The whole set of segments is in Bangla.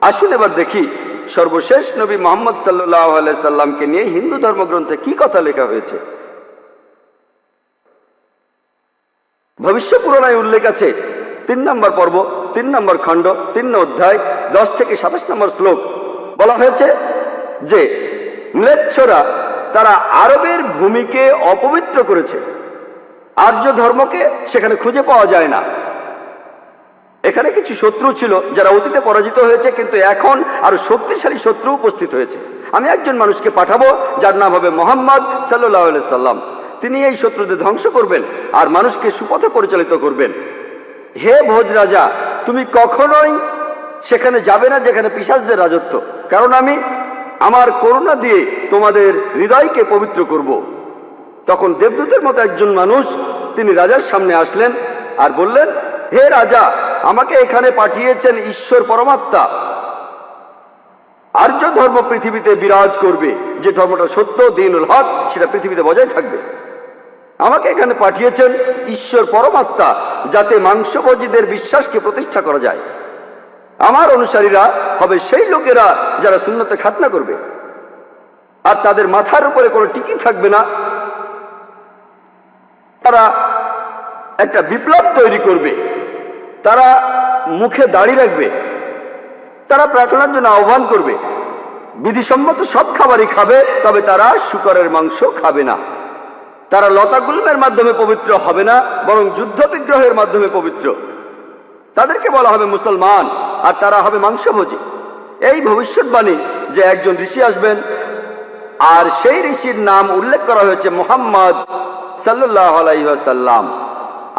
আসুন এবার দেখি সর্বশেষ নবী মুহাম্মদ সাল্লাল্লাহু আলাইহি সাল্লামকে নিয়ে হিন্দু ধর্মগ্রন্থে কি কথা লেখা হয়েছে। ভবিষ্য পুরাণায় উল্লেখ আছে 3 নম্বর পর্ব, 3 নম্বর খণ্ড, 3 অধ্যায়, 10 থেকে 27 নম্বর শ্লোক। বলা হয়েছে যে ম্লেচ্ছরা তারা আরবের ভূমিকে অপবিত্র করেছে, আর্য ধর্মকে সেখানে খুঁজে পাওয়া যায় না। এখানে কিছু শত্রু ছিল যারা অতীতে পরাজিত হয়েছে, কিন্তু এখন আরো শক্তিশালী শত্রু উপস্থিত হয়েছে। আমি একজন মানুষকে পাঠাবো যার নাম হবে মুহাম্মদ সাল্লাল্লাহু আলাইহি সাল্লাম। তিনি এই শত্রুদের ধ্বংস করবেন আর মানুষকে সুপথে পরিচালিত করবেন। হে ভোজ রাজা, তুমি কখনোই সেখানে যাবে না যেখানে পিশাচদের রাজত্ব, কারণ আমি আমার করুণা দিয়ে তোমাদের হৃদয়কে পবিত্র করব। তখন দেবদূতের মতো একজন মানুষ তিনি রাজার সামনে আসলেন আর বললেন, হে রাজা, আমাকে এখানে পাঠিয়েছেন ঈশ্বর পরমাত্মা। আর্য ধর্ম পৃথিবীতে বিরাজ করবে, যে ধর্মটা সত্য, দ্বীনুল হক, সেটা পৃথিবীতে বজায় থাকবে। আমাকে এখানে পাঠিয়েছেন ঈশ্বর পরমাত্মা, যাতে মাংসভোজীদের বিশ্বাসকে প্রতিষ্ঠা করা যায়। আমার অনুসারীরা হবে সেই লোকেরা যারা সুন্নতে খাতনা করবে, আর তাদের মাথার উপরে কোনো টিকি থাকবে না। তারা একটা বিপ্লব তৈরি করবে, তারা মুখে দাড়ি রাখবে, তারা প্রার্থনার জন্য আহ্বান করবে, বিধিসম্মত সব খাবারই খাবে, তবে তারা শূকরের মাংস খাবে না। তারা লতাগুল্মের মাধ্যমে পবিত্র হবে না, বরং যুদ্ধ বিগ্রহের মাধ্যমে পবিত্র। তাদেরকে বলা হবে মুসলমান, আর তারা হবে মাংসভোজী। এই ভবিষ্যৎবাণী যে একজন ঋষি আসবেন, আর সেই ঋষির নাম উল্লেখ করা হয়েছে মুহাম্মদ সাল্লাল্লাহু আলাইহি ওয়াসাল্লাম।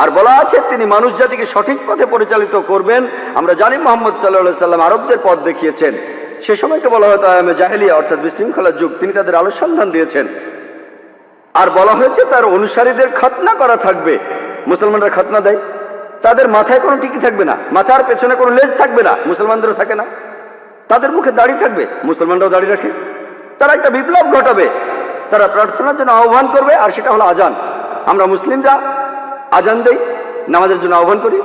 আর বলা আছে তিনি মানুষ জাতিকে সঠিক পথে পরিচালিত করবেন। আমরা জানি মুহাম্মদ সাল্লাল্লাহু আলাইহি ওয়াসাল্লাম আরবদের পথ দেখিয়েছেন। সে সময়কে বলা হতো আয়ামে জাহেলিয়া, অর্থাৎ বিশৃঙ্খলার যুগ। তিনি তাদের আলো সন্ধান দিয়েছেন। আর বলা হয়েছে তার অনুসারীদের খাতনা করা থাকবে। মুসলমানরা খাতনা দেয়, তাদের মাথায় কোনো টিকি থাকবে না, মাথার পেছনে কোনো লেজ থাকবে না, মুসলমানদেরও থাকে না। তাদের মুখে দাড়ি থাকবে, মুসলমানরাও দাড়ি রাখে। তারা একটা বিপ্লব ঘটাবে, তারা প্রার্থনার জন্য আহ্বান করবে, আর সেটা হলো আজান। আমরা মুসলিমরা আজান দেই, নামাজের জন্য আহ্বান করি।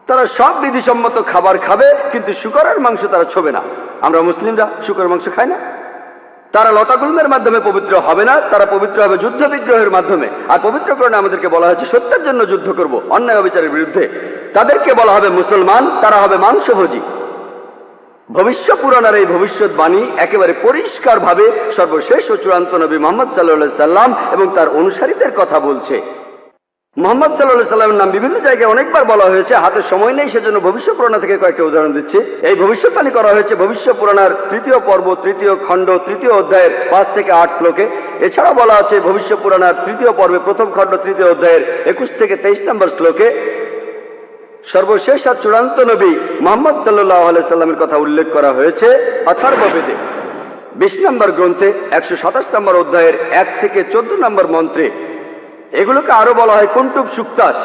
তারা সব বিধিসম্মত খাবার খাবে, কিন্তু শূকরের মাংস তারা ছোবে না। আমরা মুসলিমরা শূকরের মাংস খাই না। তারা লতাগুল্মের মাধ্যমে পবিত্র হবে না, তারা পবিত্র হবে যুদ্ধ বিগ্রহের মাধ্যমে। আর পবিত্রকরণে আমাদেরকে বলা হয়েছে সত্যের জন্য যুদ্ধ করব, অন্যায় অবিচারের বিরুদ্ধে। তাদেরকে বলা হবে মুসলমান, তারা হবে মাংসভোজী। ভবিষ্য পুরাণের এই ভবিষ্যৎবাণী একেবারে পরিষ্কার ভাবে সর্বশেষ ও চূড়ান্ত নবী মুহাম্মদ সাল্লাল্লাহু আলাইহি সাল্লাম এবং তার অনুসারীদের কথা বলছে। মুহাম্মদ সাল্লাল্লাহু আলাইহি সাল্লামের নাম বিভিন্ন জায়গায় অনেকবার বলা হয়েছে, হাতে সময় নেই, সেজন্য ভবিষ্য পুরাণ থেকে কয়েকটা উদাহরণ দিচ্ছি। এই ভবিষ্যৎবাণী করা হয়েছে ভবিষ্য পুরাণের 3য় পর্ব, 3য় খণ্ড, 3য় অধ্যায়ের 5 থেকে 8 শ্লোকে। এছাড়া বলা আছে ভবিষ্য পুরাণের 3য় পর্বে 1ম খণ্ড, 3য় অধ্যায়ের 21 থেকে 23 নম্বর শ্লোকে। সর্বশেষ আর চূড়ান্ত নবী মুহাম্মদ সাল্লাল্লাহু আলাইহি সাল্লামের কথা উল্লেখ করা হয়েছে অথর্ববেদে 20 নম্বর গ্রন্থে 127 নম্বর অধ্যায়ের 1 থেকে 14 নম্বর মন্ত্রে। এগুলোকে আরো বলা হয় কুন্টুব সুক্তাস।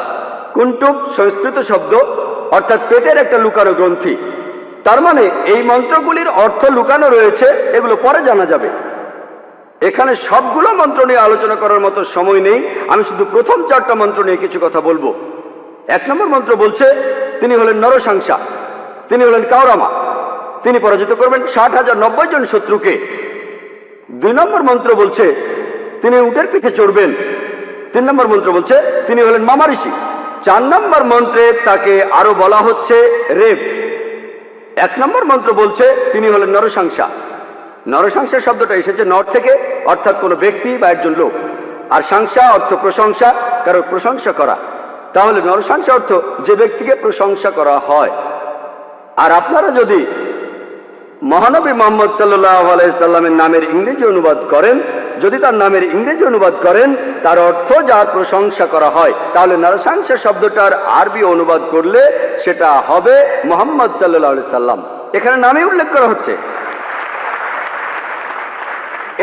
কুন্টুব সংস্কৃত শব্দ, অর্থাৎ পেটের একটা লুকানো গ্রন্থি। তার মানে এই মন্ত্রগুলির অর্থ লুকানো রয়েছে, এগুলো পরে জানা যাবে। এখানে সবগুলো মন্ত্র নিয়ে আলোচনা করার মতো সময় নেই, আমি শুধু প্রথম 4টা মন্ত্র নিয়ে কিছু কথা বলবো। 1 নম্বর মন্ত্র বলছে তিনি হলেন নরসাংসা, তিনি হলেন কাওরামা, তিনি পরাজিত করবেন 60,090 জন শত্রুকে। 2 নম্বর মন্ত্র বলছে তিনি উটের পিঠে চড়বেন। 3 নম্বর মন্ত্র বলছে তিনি হলেন মামা ঋষি। 4 নম্বর মন্ত্রে তাকে আরো বলা হচ্ছে রেব। 1 নম্বর মন্ত্র বলছে তিনি হলেন নরসাংসা। নরসাংসা শব্দটা এসেছে নর থেকে, অর্থাৎ কোনো ব্যক্তি বা একজন লোক। আর সাংসা অর্থ প্রশংসা, কারো প্রশংসা করা। তাহলে নরসাংসা অর্থ যে ব্যক্তিকে প্রশংসা করা হয়। আর আপনারা যদি মহানবী মুহাম্মদ সাল্লাল্লাহু আলাইহি সাল্লামের নামের ইংরেজি অনুবাদ করেন, যদি তার নামের ইংরেজি অনুবাদ করেন তার অর্থ যার প্রশংসা করা হয়, তাহলে নরসাংসা শব্দটার আরবি অনুবাদ করলে সেটা হবে মুহাম্মদ সাল্লাল্লাহু আলাইহি সাল্লাম। এখানে নামে উল্লেখ করা হচ্ছে।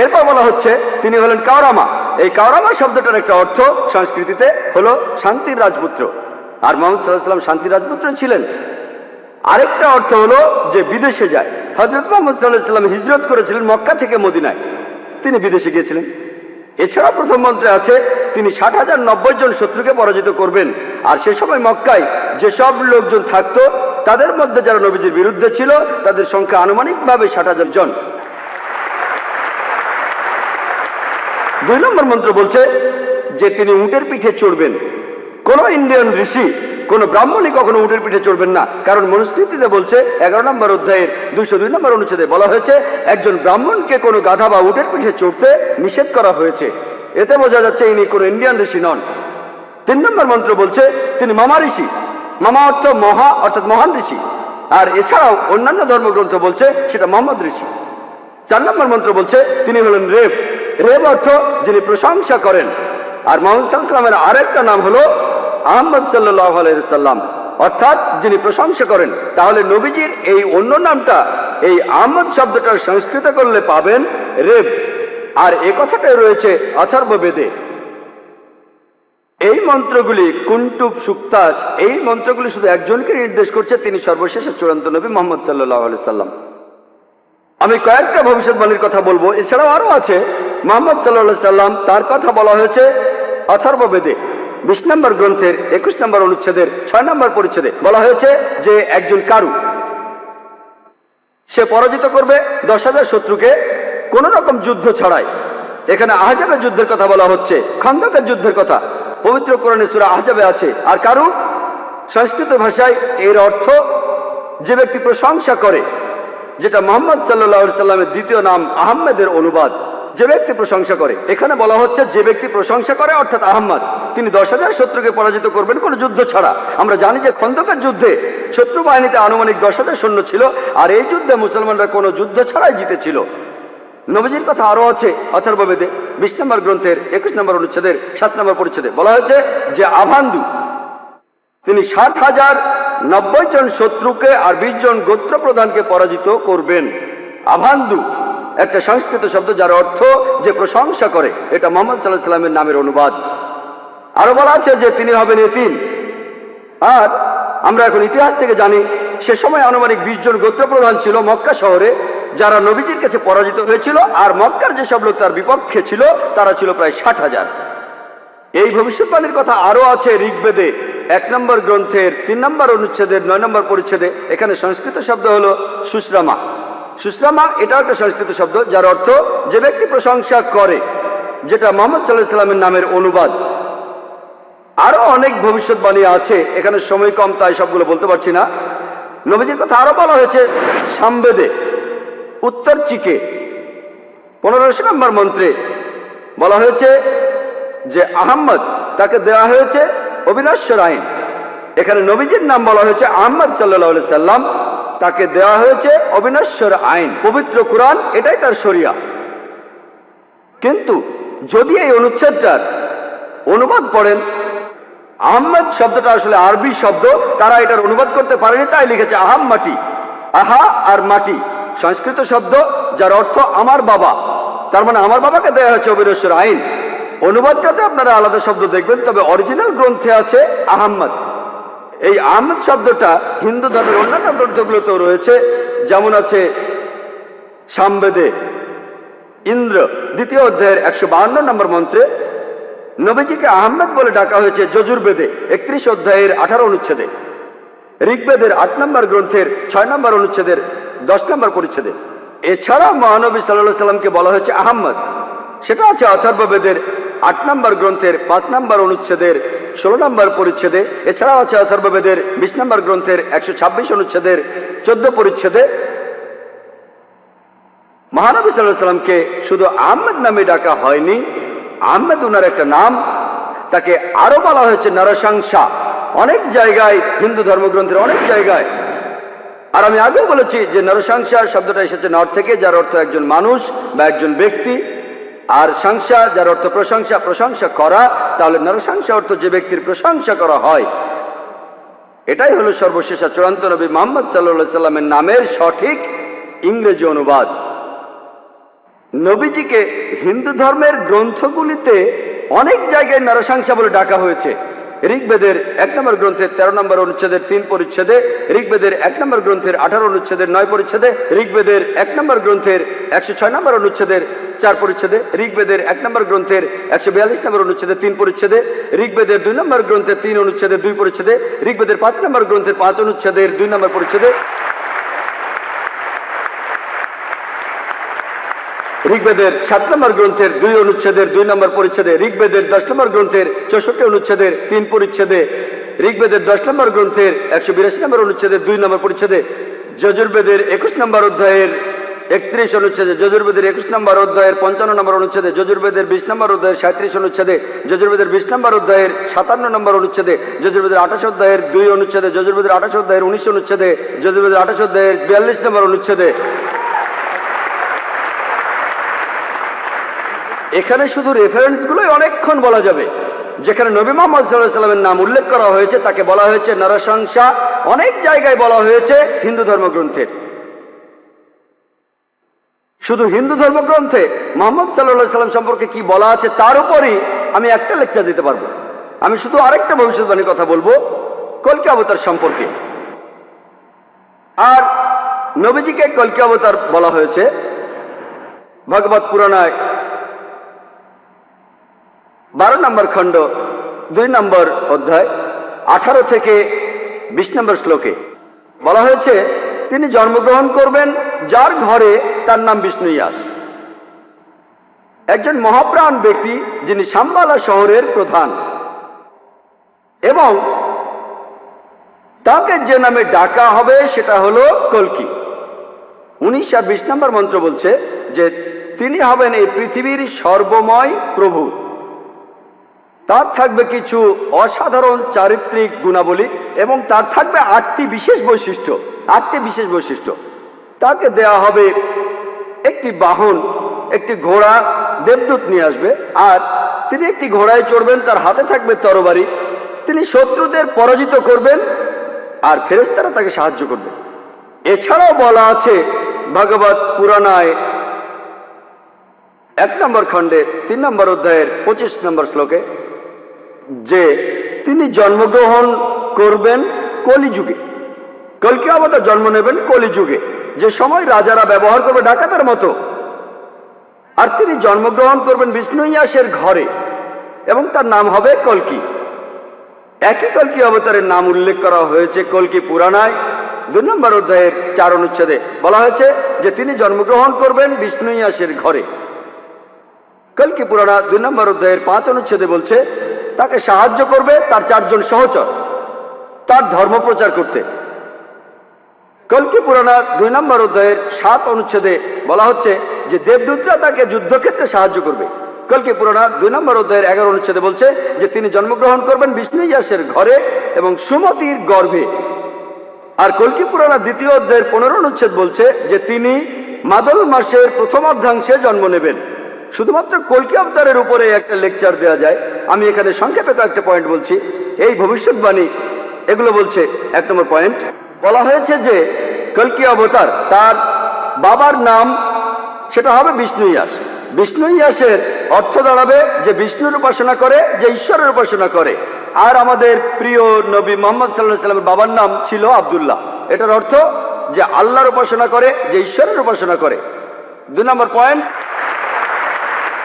এরপর বলা হচ্ছে তিনি হলেন কাওরামা। এই কাওরামা শব্দটার একটা অর্থ সংস্কৃতিতে হলো শান্তির রাজপুত্র। আর মুহাম্মদ সাল্লাল্লাহু আলাইহি সাল্লাম শান্তির রাজপুত্র ছিলেন। আরেকটা অর্থ হলো যে বিদেশে যায়। হযরত মুহাম্মদ সাল্লাল্লাহু আলাইহি সাল্লাম হিজরত করেছিলেন মক্কা থেকে মদিনায়, তিনি বিদেশে গিয়েছিলেন। এছাড়া প্রথম মন্ত্রে আছে তিনি 60,090 জন শত্রুকে পরাজিত করবেন। আর সে সময় মক্কায় যেসব লোকজন থাকতো তাদের মধ্যে যারা নবীজির বিরুদ্ধে ছিল তাদের সংখ্যা আনুমানিকভাবে 60,000 জন। 2 নম্বর মন্ত্র বলছে যে তিনি উটের পিঠে চড়বেন। কোন ইন্ডিয়ান ঋষি, কোন ব্রাহ্মণই কখনো উটের পিঠে চড়বেন না, কারণ মনুস্মৃতিতে বলছে 11 নম্বর অধ্যায়ের 202 নম্বর অনুচ্ছেদে বলা হয়েছে একজন ব্রাহ্মণকে কোনো গাধা বা উটের পিঠে চড়তে নিষেধ করা হয়েছে। এতে বোঝা যাচ্ছে ইনি কোনো ইন্ডিয়ান ঋষি নন। 3 নম্বর মন্ত্র বলছে তিনি মামা ঋষি। মামা অর্থ মহা, অর্থাৎ মহান ঋষি। আর এছাড়াও অন্যান্য ধর্মগ্রন্থ বলছে সেটা মোহাম্মদ ঋষি। 4 নম্বর মন্ত্র বলছে তিনি হলেন রেব। রেব অর্থ যিনি প্রশংসা করেন। আর মোহাম্মদ সাল্লাল্লাহু আলাইহি ওয়াসাল্লামের আরেকটা নাম হলো আহমদ সাল্লাল্লাহু আলাইহি ওয়াসাল্লাম, অর্থাৎ যিনি প্রশংসা করেন। তাহলে নবীজির এই অন্য নামটা এই আহমদ শব্দটা সংস্কৃত করলে পাবেন রেব। আর এ কথাটাই রয়েছে অথর্ব বেদে। এই মন্ত্রগুলি কুন্টুব সুক্তাস, এই মন্ত্রগুলি শুধু একজনকে নির্দেশ করছে, তিনি সর্বশেষ চূড়ান্ত নবী মুহাম্মদ সাল্লাল্লাহু আলাইহি ওয়াসাল্লাম। আমি কয়েকটা ভবিষ্যৎবাণীর কথা বলবো, এছাড়াও আরো আছে। মুহাম্মদ সাল্লাল্লাহু আলাইহি সাল্লাম, তার কথা বলা হয়েছে অথর্ব বেদে 20 নম্বর গ্রন্থের 21 নম্বর অনুচ্ছেদের 6 নম্বর পরিচ্ছেদে বলা হয়েছে যে একজন কারু, সে পরাজিত করবে 10,000 শত্রুকে কোন রকম যুদ্ধ ছাড়াই। এখানে আহজাবের যুদ্ধের কথা বলা হচ্ছে, খন্দকের যুদ্ধের কথা পবিত্র কোরআনে সূরা আহজাবে আছে। আর কারু সংস্কৃত ভাষায় এর অর্থ যে ব্যক্তি প্রশংসা করে, যেটা মুহাম্মদ সাল্লাল্লাহু আলাইহি সাল্লামের দ্বিতীয় নাম আহমেদের অনুবাদ। যে ব্যক্তি প্রশংসা করে, এখানে বলা হচ্ছে যে ব্যক্তি প্রশংসা করে অর্থাৎ আহমদ, তিনি 10,000 শত্রুকে পরাজিত করবেন কোনো যুদ্ধ ছাড়া। আমরা জানি যে খন্দকের যুদ্ধে শত্রু বাহিনীতে আনুমানিক 10,000 সৈন্য ছিল, আর এই যুদ্ধে মুসলমানরা কোনো যুদ্ধ ছাড়াই জিতেছিল। নবীজির কথা আরো আছে অথর্ব বেদে 20 নম্বর গ্রন্থের 21 নম্বর অনুচ্ছেদের 7 নম্বর পরিচ্ছেদে বলা হয়েছে যে আভান্দু, তিনি 60,090 জন শত্রুকে আর 20 জন গোত্র প্রধানকে পরাজিত করবেন। আভান্দু একটা সংস্কৃত শব্দ যার অর্থ যে প্রশংসা করে, এটা মুহাম্মদ সাল্লাল্লাহু আলাইহি সাল্লামের নামের অনুবাদ। আরো বলা আছে যে তিনি হবেন এতিম। আর আমরা এখন ইতিহাস থেকে জানি সে সময় আনুমানিক 20 জন গোত্র প্রধান ছিল মক্কা শহরে, যারা নবীজির কাছে পরাজিত হয়েছিল। আর মক্কার যেসব লোক তার বিপক্ষে ছিল তারা ছিল প্রায় 60,000। এই ভবিষ্যৎবাণীর কথা আরো আছে ঋগ্বেদে 1 নম্বর গ্রন্থের 3 নম্বর অনুচ্ছেদের 9 নম্বর পরিচ্ছেদে। এখানে সংস্কৃত শব্দ হলো সুশ্রামা। সুশ্রামা এটাও একটা সংস্কৃত শব্দ যার অর্থ যে ব্যক্তি প্রশংসা করে, যেটা মুহাম্মদ সাল্লাল্লাহু আলাইহি সাল্লামের নামের অনুবাদ। আরো অনেক ভবিষ্যৎবাণী আছে, এখানে সময় কম তাই সবগুলো বলতে পারছি না। নবীজির কথা আরো বলা হয়েছে সামবেদে উত্তর চিকে 15 নম্বর মন্ত্রে বলা হয়েছে যে আহম্মদ তাকে দেওয়া হয়েছে অবিনশ্বর আইন। এখানে নবীজির নাম বলা হয়েছে আহমদ সাল্লাল্লাহু আলাইহি সাল্লাম, তাকে দেওয়া হয়েছে অবিনশ্বর আইন। পবিত্র কোরআন এটাই তার শরিয়া। কিন্তু যদি এই অনুচ্ছেদটার অনুবাদ পড়েন, আহমদ শব্দটা আসলে আরবি শব্দ, তারা এটার অনুবাদ করতে পারেনি, তাই লিখেছে আহাম মাটি। আহা আর মাটি সংস্কৃত শব্দ যার অর্থ আমার বাবা। তার মানে আমার বাবাকে দেওয়া হয়েছে অবিনশ্বর আইন। অনুবাদটাতে আপনারা আলাদা শব্দ দেখবেন, তবে অরিজিনাল গ্রন্থে আছে আহমদ। এই আহমদ শব্দটা হিন্দু ধর্মের অন্যান্য গ্রন্থগুলোতেও রয়েছে, যেমন আছে সামবেদে ইন্দ্র 2য় অধ্যায়ের 152 নম্বর মন্ত্রে নবীজিকে আহমদ বলে ডাকা হয়েছে যজুর্বেদে 31 অধ্যায়ের 18 অনুচ্ছেদে। ঋগ্বেদের 8 নম্বর গ্রন্থের 6 নম্বর অনুচ্ছেদের 10 নম্বর পরিচ্ছেদে। এছাড়া মহানবী সাল্লাল্লাহু আলাইহি সাল্লামকে বলা হয়েছে আহমদ, সেটা আছে অথর্ববেদের 8 নম্বর গ্রন্থের 5 নম্বর অনুচ্ছেদের 16 নম্বর পরিচ্ছেদে। এছাড়াও আছে অথর্ববেদের 20 নম্বর গ্রন্থের 126 অনুচ্ছেদের 14 পরিচ্ছেদে। মহানবী সাল্লাল্লাহু আলাইহি সাল্লামকে শুধু আহমদ নামে ডাকা হয়নি, আহমদ উনার একটা নাম, তাকে আরো বলা হয়েছে নরসংসা অনেক জায়গায়, হিন্দু ধর্মগ্রন্থের অনেক জায়গায়। আর আমি আগেও বলেছি যে নরসংসা শব্দটা এসেছে নর থেকে, যার অর্থ একজন মানুষ বা একজন ব্যক্তি। আর সংসা যার অর্থ প্রশংসা, প্রশংসা করা। তাহলে নরসংসা অর্থ যে ব্যক্তির প্রশংসা করা হয়। এটাই হলো সর্বশেষ চূড়ান্ত নবী মুহাম্মদ সাল্লাল্লাহু আলাইহি সাল্লামের নামের সঠিক ইংরেজি অনুবাদ। নবীজিকে হিন্দু ধর্মের গ্রন্থগুলিতে অনেক জায়গায় নরসংসা বলে ডাকা হয়েছে। ঋগ্বেদের 1 নম্বর গ্রন্থের 13 নম্বর অনুচ্ছেদের 3 পরিচ্ছেদে, ঋগ্বেদের 1 নম্বর গ্রন্থের 18 অনুচ্ছেদের 9 পরিচ্ছেদে, ঋগ্বেদের 1 নম্বর গ্রন্থের 106 নম্বর অনুচ্ছেদের 4 পরিচ্ছেদে, ঋগ্বেদের 1 নম্বর গ্রন্থের 142 নম্বর অনুচ্ছেদের 3 পরিচ্ছেদে, ঋগ্বেদের 2 নম্বর গ্রন্থের 3 অনুচ্ছেদের 2 পরিচ্ছেদে, ঋগ্বেদের 5 নম্বর গ্রন্থের 5 অনুচ্ছেদের 2 নম্বর পরিচ্ছেদে, ঋগ্বেদের 7 নম্বর গ্রন্থের 2 অনুচ্ছেদের 2 নম্বর পরিচ্ছেদে, ঋগ্বেদের 10 নম্বর গ্রন্থের 64 অনুচ্ছেদের 3 পরিচ্ছেদে, ঋগ্বেদের 10 নম্বর গ্রন্থের 182 নম্বর অনুচ্ছেদের 2 নম্বর পরিচ্ছেদে, যজুর্বেদের 21 নম্বর অধ্যায়ের 31 অনুচ্ছেদে, যজুর্বেদের 21 নম্বর অধ্যায়ের 55 নম্বর অনুচ্ছেদে, যজুর্বেদের 20 নম্বর অধ্যায়ের 37 অনুচ্ছেদে, যজুর্বেদের 20 নম্বর অধ্যায়ের 57 নম্বর অনুচ্ছেদে, যজুর্বেদের 28 অধ্যায়ের 2 অনুচ্ছেদে, যজুর্বেদের 28 অধ্যায়ের 19 অনুচ্ছেদে, যজুর্বেদের 28 অধ্যায়ের 42 নম্বর অনুচ্ছেদে। এখানে শুধু রেফারেন্সগুলোই অনেকক্ষণ বলা যাবে। যেখানে নবী মুহাম্মদ সাল্লাল্লাহু আলাইহি ওয়াসাল্লামের নাম উল্লেখ করা হয়েছে তাকে বলা হয়েছে নরশংসা, অনেক জায়গায় বলা হয়েছে হিন্দু ধর্মগ্রন্থের। শুধু হিন্দু ধর্মগ্রন্থে মুহাম্মদ সাল্লাল্লাহু আলাইহি ওয়াসাল্লাম সম্পর্কে কি বলা আছে তার উপরই আমি একটা লেকচার দিতে পারবো। আমি শুধু আরেকটা ভবিষ্যৎবাণীর কথা বলবো কল্কি অবতার সম্পর্কে। আর নবীজিকে কল্কি অবতার বলা হয়েছে ভগবত পুরাণায় 12 নম্বর খণ্ড 2 নম্বর অধ্যায় 18 থেকে 20 নম্বর শ্লোকে বলা হয়েছে তিনি জন্মগ্রহণ করবেন যার ঘরে তার নাম বিষ্ণু ইয়াস, একজন মহাপ্রাণ ব্যক্তি যিনি শাম্বালা শহরের প্রধান, এবং তাকে যে নামে ডাকা হবে সেটা হলো কল্কি। 19 আর 20 নম্বর মন্ত্র বলছে যে তিনি হবেন এই পৃথিবীর সর্বময় প্রভু। তার থাকবে কিছু অসাধারণ চারিত্রিক গুণাবলী এবং তার থাকবে 8টি বিশেষ বৈশিষ্ট্য। 8টি বিশেষ বৈশিষ্ট্য তাকে দেয়া হবে একটি বাহন, একটি ঘোড়া, দেবদূত নিয়ে আসবে, আর তিনি একটি ঘোড়ায় চড়বেন, তার হাতে থাকবে তরবারি, তিনি শত্রুদের পরাজিত করবেন আর ফেরেশতারা তাকে সাহায্য করবে। এছাড়াও বলা আছে ভগবত পুরাণায় 1 নম্বর খণ্ডে 3 নম্বর অধ্যায়ের 25 নম্বর শ্লোকে যে তিনি জন্মগ্রহণ করবেন কলিযুগে। কল্কি অবতার জন্ম নেবেন কলিযুগে, যে সময় রাজারা ব্যবহার করবে ডাকাতের মতো। আর তিনি জন্মগ্রহণ করবেন বিষ্ণু ইয়াসের ঘরে এবং তার নাম হবে কল্কি। একই কল্কি অবতারের নাম উল্লেখ করা হয়েছে কল্কি পুরাণায় 2 নম্বর অধ্যায়ের 4 অনুচ্ছেদে। বলা হয়েছে যে তিনি জন্মগ্রহণ করবেন বিষ্ণু ইয়াসের ঘরে। কল্কি পুরাণা 2 নম্বর অধ্যায়ের 5 অনুচ্ছেদে বলছে তাকে সাহায্য করবে তার 4 জন সহচর তার ধর্ম প্রচার করতে। কল্কি পুরাণা 2 নম্বর অধ্যায়ের 7 অনুচ্ছেদে বলা হচ্ছে যে দেবদূতরা তাকে যুদ্ধক্ষেত্রে সাহায্য করবে। কল্কি পুরাণা 2 নম্বর অধ্যায়ের 11 অনুচ্ছেদে বলছে যে তিনি জন্মগ্রহণ করবেন বিষ্ণু ইয়াসের ঘরে এবং সুমতির গর্ভে। আর কল্কি পুরাণা 2য় অধ্যায়ের 15 অনুচ্ছেদ বলছে যে তিনি মাদল মাসের প্রথম অর্ধাংশে জন্ম নেবেন। শুধুমাত্র কল্কি অবতারের উপরে একটা লেকচার দেওয়া যায়। আমি এখানে সংক্ষেপে কয়েকটা পয়েন্ট বলছি। এই ভবিষ্যৎবাণী এগুলো বলছে। 1 নম্বর পয়েন্ট বলা হয়েছে যে কল্কি অবতার তার বাবার নাম সেটা হবে বিষ্ণু ইয়াস। বিষ্ণু ইয়াসের অর্থ দাঁড়াবে যে বিষ্ণুর উপাসনা করে, যে ঈশ্বরের উপাসনা করে। আর আমাদের প্রিয় নবী মুহাম্মদ সাল্লাল্লাহু আলাইহি ওয়াসাল্লামের বাবার নাম ছিল আব্দুল্লাহ। এটার অর্থ যে আল্লাহর উপাসনা করে, যে ঈশ্বরের উপাসনা করে। 2 নম্বর পয়েন্ট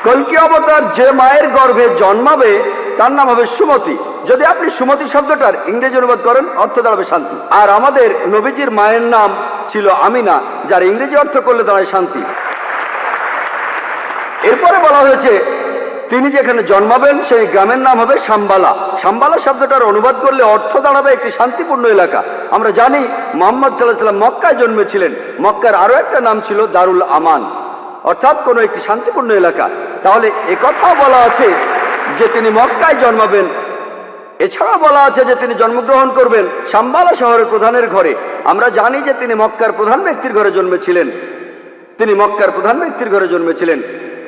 কল্কি অবতার যে মায়ের গর্ভে জন্মাবে তার নাম হবে সুমতি। যদি আপনি সুমতি শব্দটার ইংরেজি অনুবাদ করেন অর্থ দাঁড়াবে শান্তি। আর আমাদের নবীজির মায়ের নাম ছিল আমিনা, যার ইংরেজি অর্থ করলে দাঁড়ায় শান্তি। এরপরে বলা হয়েছে তিনি যেখানে জন্মাবেন সেই গ্রামের নাম হবে শাম্বালা। শাম্বালা শব্দটার অনুবাদ করলে অর্থ দাঁড়াবে একটি শান্তিপূর্ণ এলাকা। আমরা জানি মুহাম্মদ সাল্লাল্লাহু আলাইহি ওয়াসাল্লাম মক্কায় জন্মেছিলেন। মক্কার আরো একটা নাম ছিল দারুল আমান, অর্থাৎ কোনো একটি শান্তিপূর্ণ এলাকা। তাহলে একথাও বলা আছে যে তিনি মক্কায় জন্মাবেন। এছাড়া বলা আছে যে তিনি জন্মগ্রহণ করবেন শাম্বালা শহরের প্রধানের ঘরে। আমরা জানি যে তিনি মক্কার প্রধান ব্যক্তির ঘরে জন্মেছিলেন। তিনি মক্কার প্রধান ব্যক্তির ঘরে জন্মেছিলেন,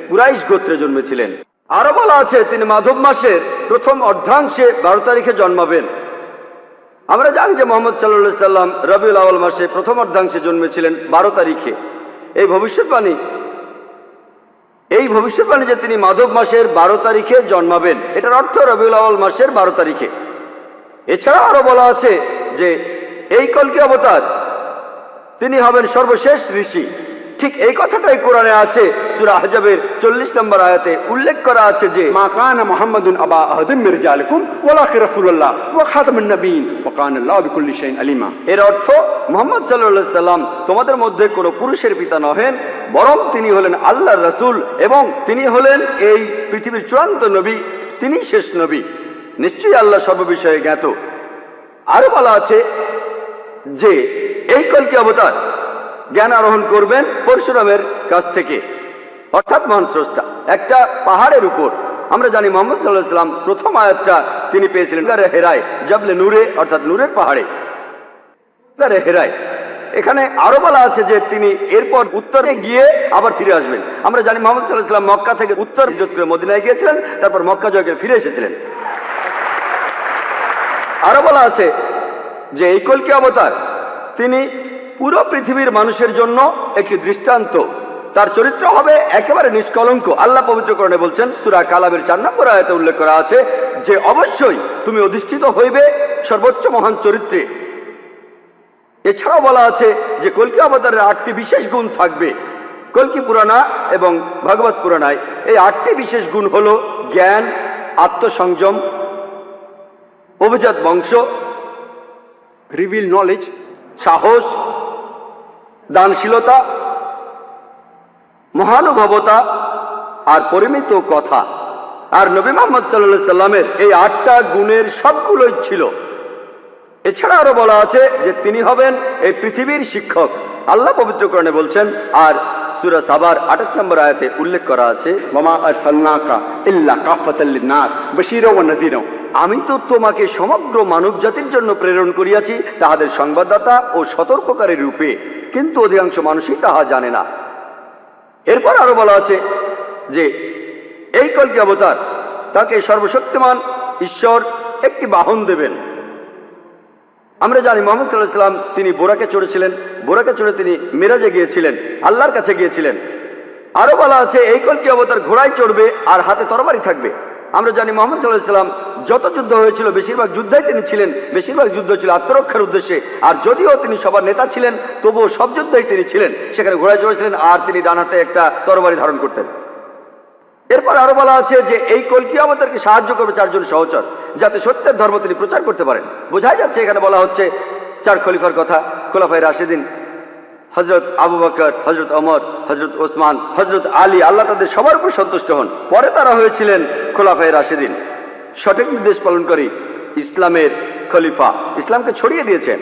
কুরাইশ গোত্রে জন্মেছিলেন। আরো বলা আছে তিনি মাধব মাসের প্রথম অর্ধাংশে 12 তারিখে জন্মাবেন। আমরা জানি যে মুহাম্মদ সাল্লাল্লাহু আলাইহি সাল্লাম রবিউল আউয়াল মাসে প্রথম অর্ধাংশে জন্মেছিলেন 12 তারিখে। এই ভবিষ্যৎবাণী যে তিনি মাধব মাসের 12 তারিখে জন্মাবেন, এটার অর্থ রবিউল আউয়াল মাসের 12 তারিখে। এছাড়া আরো বলা আছে যে এই কলকি অবতার তিনি হবেন সর্বশেষ ঋষি। ঠিক এই কথাটাই কোরআনে আছে, সূরা আহজাবের 40 নম্বর আয়াতে উল্লেখ করা আছে যে মা কানা মুহাম্মাদুন আবা আহাদিন মির রিজালিকুম ওয়ালাকিন রাসূলুল্লাহ ওয়া খাতামুন নবিয়্যিন ওয়া কানা আল্লাহু বিকুল্লি শাইইন আলিমা। এর অর্থ মুহাম্মদ সাল্লাল্লাহু আলাইহি সাল্লাম তোমাদের মধ্যে কোনো পুরুষের পিতা নহেন, বরং তিনি হলেন আল্লাহর রাসূল এবং তিনি হলেন এই পৃথিবীর চূড়ান্ত নবী, তিনি শেষ নবী। নিশ্চয়ই আল্লাহ সর্ববিষয়ে জ্ঞাত। আরো বলা আছে যে এই কলকি অবতার জ্ঞান আরোহণ করবেন পরশুরামের কাছ থেকে, অর্থাৎ মহান স্রষ্টা একটা পাহাড়ের উপর। আমরা জানি মুহাম্মদ সাল্লাল্লাহু আলাইহি সাল্লাম প্রথম আয়াতটা তিনি পেয়েছিলেন গারে হেরায়, জাবলে নূরে, অর্থাৎ নূরের পাহাড়ে, গারে হেরায়। এখানে আরো বলা আছে যে তিনি এরপর উত্তরে গিয়ে আবার ফিরে আসবেন। আমরা জানি মুহাম্মদ সাল্লাল্লাহু আলাইহি সাল্লাম মক্কা থেকে উত্তর হিজরত করে মদিনায় গিয়েছিলেন, তারপর মক্কা জয় করে ফিরে এসেছিলেন। আরো বলা আছে যে এই কলকি অবতার তিনি পুরো পৃথিবীর মানুষের জন্য একটি দৃষ্টান্ত। তার চরিত্র হবে একেবারে নিষ্কলঙ্ক। আল্লাহ পবিত্রকরণে বলছেন, সূরা কালামের 4 নম্বর আয়াতে উল্লেখ করা আছে যে অবশ্যই তুমি অধিষ্ঠিত হইবে সর্বোচ্চ মহান চরিত্রে। এছাড়াও বলা আছে যে কলকি অবতারের 8টি বিশেষ গুণ থাকবে। কলকি পুরাণা এবং ভাগবত পুরাণায় এই 8টি বিশেষ গুণ হল জ্ঞান, আত্মসংযম, অভিজাত বংশ, রিভিল নলেজ, সাহস, দানশীলতা, মহানুভবতা আর পরিমিত কথা। আর নবী মুহাম্মদ সাল্লাল্লাহু আলাইহি সাল্লামের এই 8টা গুণের সবগুলোই ছিল। এছাড়া আরো বলা আছে যে তিনি হবেন এই পৃথিবীর শিক্ষক। আল্লাহ পবিত্রকরণে বলছেন, আর সূরা সাবার 28 নম্বর আয়াতে উল্লেখ করা আছে, ওয়ামা আরসালনাকা ইল্লা কাফাতাল লিন-নাস বাশীরা ওয়া নাযীরা। আমি তো তোমাকে সমগ্র মানব জাতির জন্য প্রেরণ করিয়াছি তাহাদের সংবাদদাতা ও সতর্ককারী রূপে, কিন্তু অধিকাংশ মানুষই তাহা জানে না। এরপর আরো বলা আছে যে এই কলকি অবতার তাকে সর্বশক্তিমান ঈশ্বর একটি বাহন দেবেন। আমরা জানি মুহাম্মদ সাল্লাল্লাহু আলাইহি সাল্লাম তিনি বোরাকে চড়েছিলেন, বোরাকে চড়ে তিনি মিরাজে গিয়েছিলেন, আল্লাহর কাছে গিয়েছিলেন। আরো বলা আছে এই কলকি অবতার ঘোড়ায় চড়বে আর হাতে তরবারি থাকবে। আমরা জানি মুহাম্মদ সাল্লাল্লাহু আলাইহি সাল্লাম যত যুদ্ধ হয়েছিল বেশিরভাগ যুদ্ধে তিনি ছিলেন, বেশিরভাগ যুদ্ধ ছিল আত্মরক্ষার উদ্দেশ্যে। আর যদিও তিনি সবার নেতা ছিলেন, তবুও সব যুদ্ধেই তিনি ছিলেন, সেখানে ঘোড়ায় চড়েছিলেন আর তিনি ডান হাতে একটা তরবারি ধারণ করতেন। এরপর আরো বলা আছে যে এই কলকি অবতারকে সাহায্য করবে 4 জন সহচর, যাতে সত্যের ধর্ম তিনি প্রচার করতে পারেন। বোঝাই যাচ্ছে এখানে বলা হচ্ছে 4 খলিফার কথা, খোলাফায়ে রাশিদিন, হযরত আবু বকর, হযরত ওমর, হযরত ওসমান, হযরত আলী, আল্লাহ তাদের সবার উপর সন্তুষ্ট হন। পরে তারা হয়েছিলেন খোলাফায়ে রাশিদিন, সঠিক নির্দেশ পালনকারী ইসলামের খলিফা, ইসলামকে ছড়িয়ে দিয়েছেন।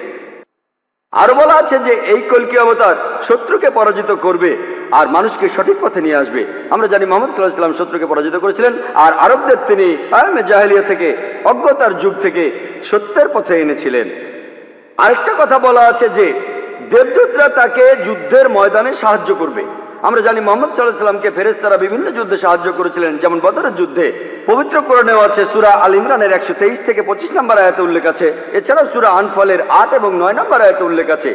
আরো বলা আছে যে এই কলকি অবতার শত্রুকে পরাজিত করবে আর মানুষকে সঠিক পথে নিয়ে আসবে। আমরা জানি মুহাম্মদ সাল্লাল্লাহু আলাইহি সাল্লাম শত্রুকে পরাজিত করেছিলেন আর আরবদের তিনি আয়ামে জাহেলিয়া থেকে, অজ্ঞতার যুগ থেকে সত্যের পথে এনেছিলেন। আরেকটা কথা বলা আছে যে দেবদূতরা তাকে যুদ্ধের ময়দানে সাহায্য করবে। আমরা জানি মুহাম্মদ সাল্লাল্লাহু আলাইহি সাল্লামকে ফেরেশতারা বিভিন্ন যুদ্ধে সাহায্য করেছিলেন, যেমন বদরের যুদ্ধে। পবিত্র কোরআনেও আছে, সূরা আল ইমরানের 123 থেকে 25 নম্বর আয়াতে উল্লেখ আছে। এছাড়াও সূরা আনফালের 8 এবং 9 নম্বর আয়াতে উল্লেখ আছে।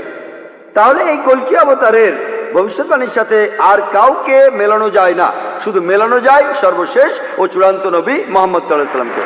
তাহলে এই কলকি অবতারের ভবিষ্যৎবাণীর সাথে আর কাউকে মেলানো যায় না, শুধু মেলানো যায় সর্বশেষ ও চূড়ান্ত নবী মুহাম্মদ সাল্লাল্লাহু আলাইহি সাল্লামকে।